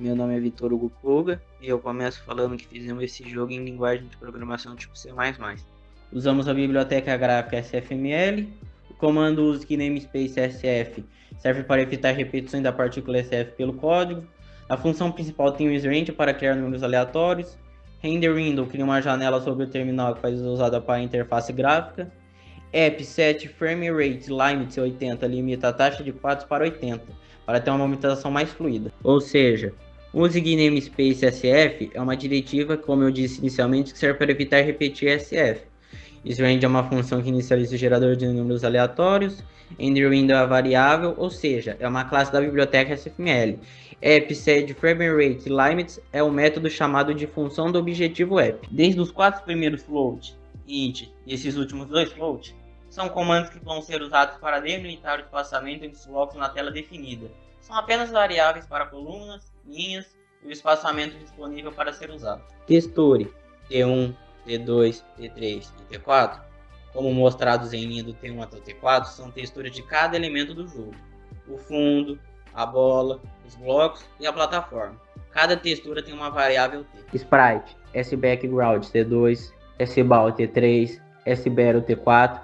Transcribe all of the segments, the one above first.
Meu nome é Vitor Hugo Puga e eu começo falando que fizemos esse jogo em linguagem de programação tipo C++. Usamos a biblioteca gráfica SFML, o comando use namespace SF serve para evitar repetições da partícula SF pelo código, a função principal tem o isRange para criar números aleatórios, render window cria uma janela sobre o terminal que pode ser usada para a interface gráfica, app set frame rate limit 80 limita a taxa de quadros para 80, para ter uma movimentação mais fluida. Ou seja, use namespace SF é uma diretiva, como eu disse inicialmente, que serve para evitar repetir SF. isRange é uma função que inicializa o gerador de números aleatórios. RenderWindow é a variável, ou seja, é uma classe da biblioteca SFML. AppSetFrameRateLimits é o método chamado de função do objetivo app. Desde os 4 primeiros float, int e esses últimos 2 float, são comandos que vão ser usados para delimitar o espaçamento entre os blocos na tela definida. São apenas variáveis para colunas, linhas e o espaçamento disponível para ser usado. Texture T1, T2, T3 e T4, como mostrados em linha do T1 até o T4, são texturas de cada elemento do jogo. O fundo, a bola, os blocos e a plataforma. Cada textura tem uma variável T. Sprite, SBackground T2, SBal T3, SBarrel T4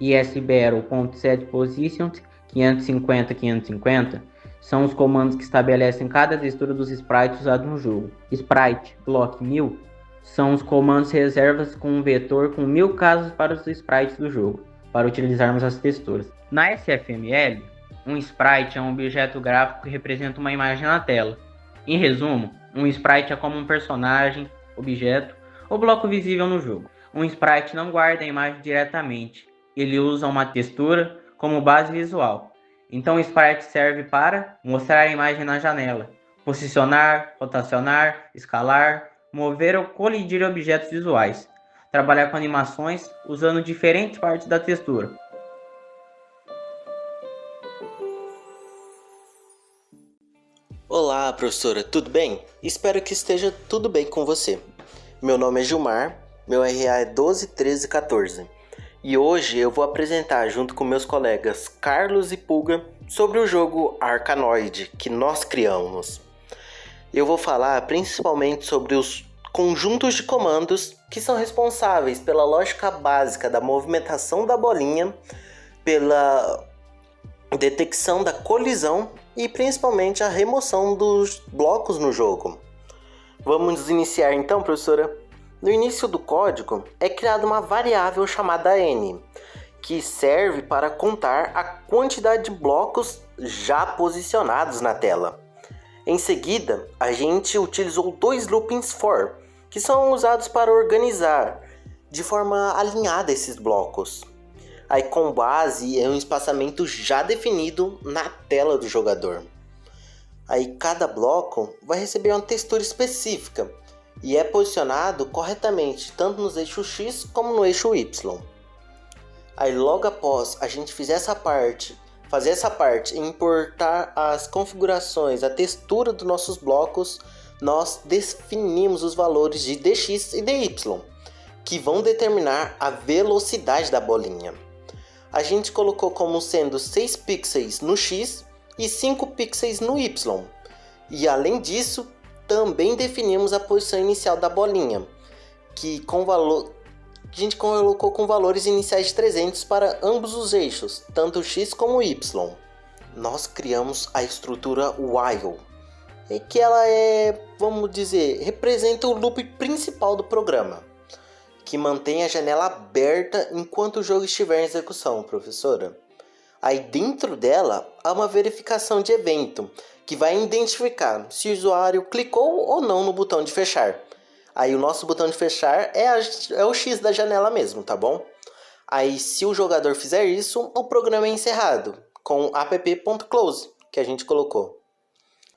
e SBarrel.setPosition 550-550 são os comandos que estabelecem cada textura dos sprites usados no jogo. Sprite Block 1000 são os comandos reservas com um vetor com 1000 casos para os sprites do jogo, para utilizarmos as texturas. Na SFML, um sprite é um objeto gráfico que representa uma imagem na tela. Em resumo, um sprite é como um personagem, objeto ou bloco visível no jogo. Um sprite não guarda a imagem diretamente, ele usa uma textura como base visual. Então o sprite serve para mostrar a imagem na janela, posicionar, rotacionar, escalar, mover ou colidir objetos visuais, trabalhar com animações usando diferentes partes da textura. Olá, professora, tudo bem? Espero que esteja tudo bem com você. Meu nome é Gilmar, meu RA é 121314 e hoje eu vou apresentar junto com meus colegas Carlos e Puga sobre o jogo Arkanoid que nós criamos. Eu vou falar principalmente sobre os conjuntos de comandos que são responsáveis pela lógica básica da movimentação da bolinha, pela detecção da colisão e principalmente a remoção dos blocos no jogo. Vamos iniciar então, professora? No início do código é criada uma variável chamada n, que serve para contar a quantidade de blocos já posicionados na tela. Em seguida, a gente utilizou 2 loopings for, que são usados para organizar de forma alinhada esses blocos. Aí com base em um espaçamento já definido na tela do jogador. Aí cada bloco vai receber uma textura específica e é posicionado corretamente tanto nos eixos X como no eixo Y. Aí logo após a gente fazer essa parte e importar as configurações, a textura dos nossos blocos, nós definimos os valores de dx e dy, que vão determinar a velocidade da bolinha. A gente colocou como sendo 6 pixels no X e 5 pixels no Y. E além disso, também definimos a posição inicial da bolinha, que a gente colocou com valores iniciais de 300 para ambos os eixos, tanto X como Y. Nós criamos a estrutura while, e que ela representa o loop principal do programa, que mantém a janela aberta enquanto o jogo estiver em execução, professora. Aí dentro dela há uma verificação de evento, que vai identificar se o usuário clicou ou não no botão de fechar. Aí o nosso botão de fechar é o X da janela mesmo, tá bom? Aí se o jogador fizer isso, o programa é encerrado, com app.close, que a gente colocou.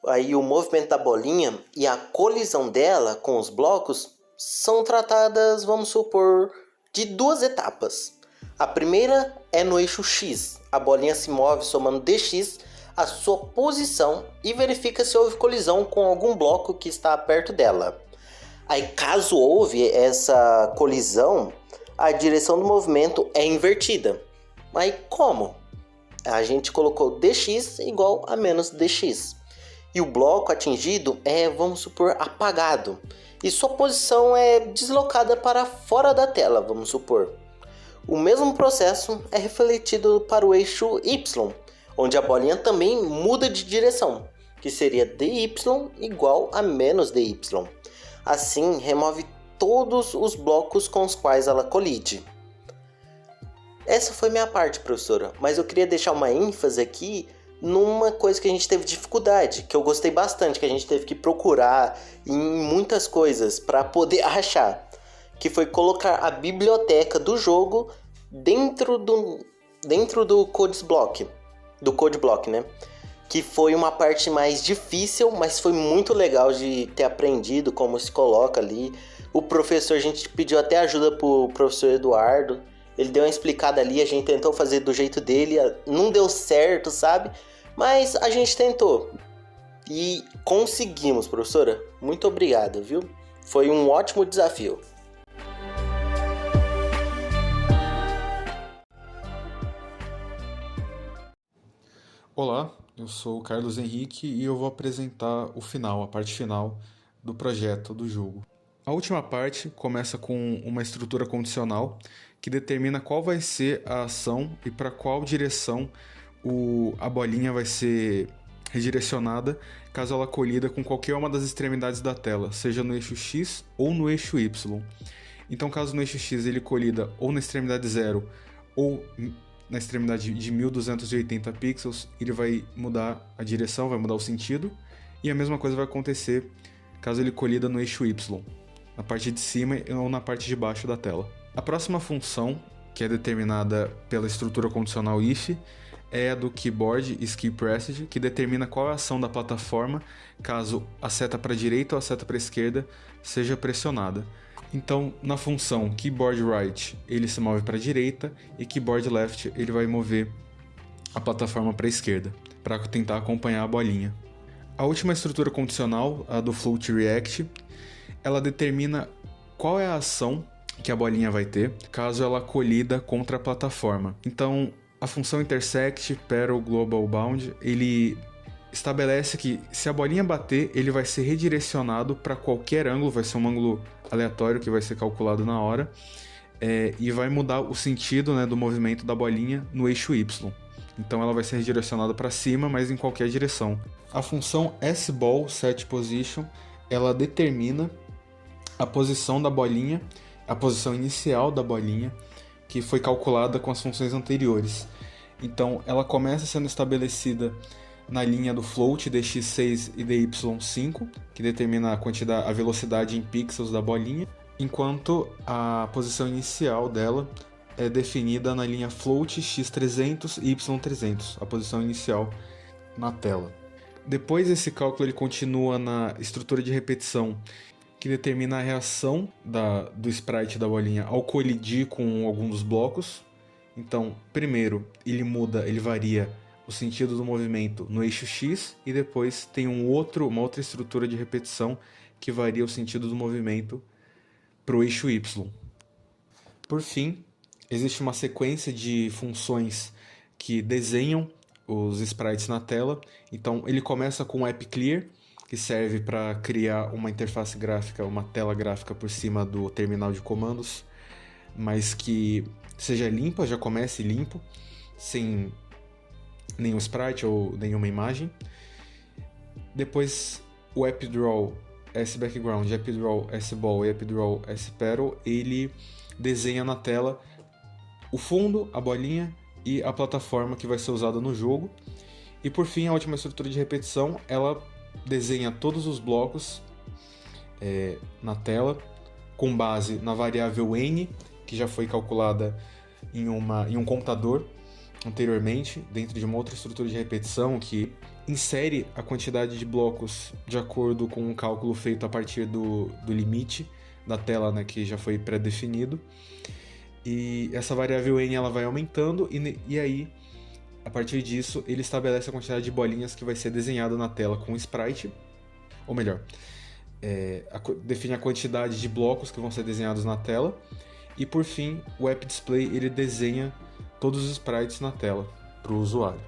Aí o movimento da bolinha e a colisão dela com os blocos são tratadas, vamos supor, de 2 etapas. A primeira é no eixo X. A bolinha se move somando dx a sua posição e verifica se houve colisão com algum bloco que está perto dela. Aí caso houve essa colisão, a direção do movimento é invertida. Aí como? A gente colocou dx igual a menos dx. e o bloco atingido é, vamos supor, apagado, e sua posição é deslocada para fora da tela, vamos supor. O mesmo processo é refletido para o eixo Y, onde a bolinha também muda de direção, que seria dy igual a menos dy. Assim, remove todos os blocos com os quais ela colide. Essa foi minha parte, professora, mas eu queria deixar uma ênfase aqui numa coisa que a gente teve dificuldade, que eu gostei bastante, que a gente teve que procurar em muitas coisas para poder achar, que foi colocar a biblioteca do jogo dentro do Code Block, né? Que foi uma parte mais difícil, mas foi muito legal de ter aprendido como se coloca ali. O professor, a gente pediu até ajuda pro professor Eduardo. Ele deu uma explicada ali, a gente tentou fazer do jeito dele, não deu certo, sabe? Mas a gente tentou. E conseguimos, professora. Muito obrigado, viu? Foi um ótimo desafio. Olá, eu sou o Carlos Henrique e eu vou apresentar a parte final do projeto do jogo. A última parte começa com uma estrutura condicional que determina qual vai ser a ação e para qual direção a bolinha vai ser redirecionada caso ela colida com qualquer uma das extremidades da tela, seja no eixo X ou no eixo Y. Então, caso no eixo X ele colida ou na extremidade 0 ou na extremidade de 1280 pixels, ele vai mudar a direção, vai mudar o sentido, e a mesma coisa vai acontecer caso ele colida no eixo Y, na parte de cima ou na parte de baixo da tela. A próxima função, que é determinada pela estrutura condicional if, é a do keyboard SkipPressed, que determina qual é a ação da plataforma caso a seta para a direita ou a seta para a esquerda seja pressionada. Então, na função keyboard right, ele se move para a direita, e keyboard left, ele vai mover a plataforma para a esquerda, para tentar acompanhar a bolinha. A última estrutura condicional, a do float react, ela determina qual é a ação que a bolinha vai ter caso ela colida contra a plataforma. Então, a função intersect, parallel, global, bound, ele estabelece que se a bolinha bater, ele vai ser redirecionado para qualquer ângulo, vai ser um ângulo aleatório que vai ser calculado na hora, e vai mudar o sentido, né, do movimento da bolinha no eixo Y. Então ela vai ser redirecionada para cima, mas em qualquer direção. A função sBall, set position, ela determina a posição da bolinha, a posição inicial da bolinha, que foi calculada com as funções anteriores. Então ela começa sendo estabelecida na linha do float dx6 e dy5, que determina a velocidade em pixels da bolinha, enquanto a posição inicial dela é definida na linha float x300 e y300, a posição inicial na tela. Depois esse cálculo ele continua na estrutura de repetição, que determina a reação do sprite da bolinha ao colidir com algum dos blocos. Então, primeiro ele varia o sentido do movimento no eixo X, e depois tem uma outra estrutura de repetição que varia o sentido do movimento para o eixo Y. Por fim, existe uma sequência de funções que desenham os sprites na tela. Então ele começa com o AppClear, que serve para criar uma interface gráfica, uma tela gráfica por cima do terminal de comandos, mas que seja limpa, já comece limpo, sem nenhum sprite ou nenhuma imagem. Depois o AppDraw sBackground, AppDraw sBall e AppDraw sParallel, ele desenha na tela o fundo, a bolinha e a plataforma que vai ser usada no jogo. E por fim, a última estrutura de repetição, ela desenha todos os blocos na tela com base na variável n, que já foi calculada em um computador anteriormente, dentro de uma outra estrutura de repetição que insere a quantidade de blocos de acordo com um cálculo feito a partir do limite da tela, né, que já foi pré-definido. E essa variável n ela vai aumentando, e aí, a partir disso, ele estabelece a quantidade de bolinhas que vai ser desenhada na tela com o sprite, ou melhor, define a quantidade de blocos que vão ser desenhados na tela, e por fim, o AppDisplay ele desenha todos os sprites na tela para o usuário.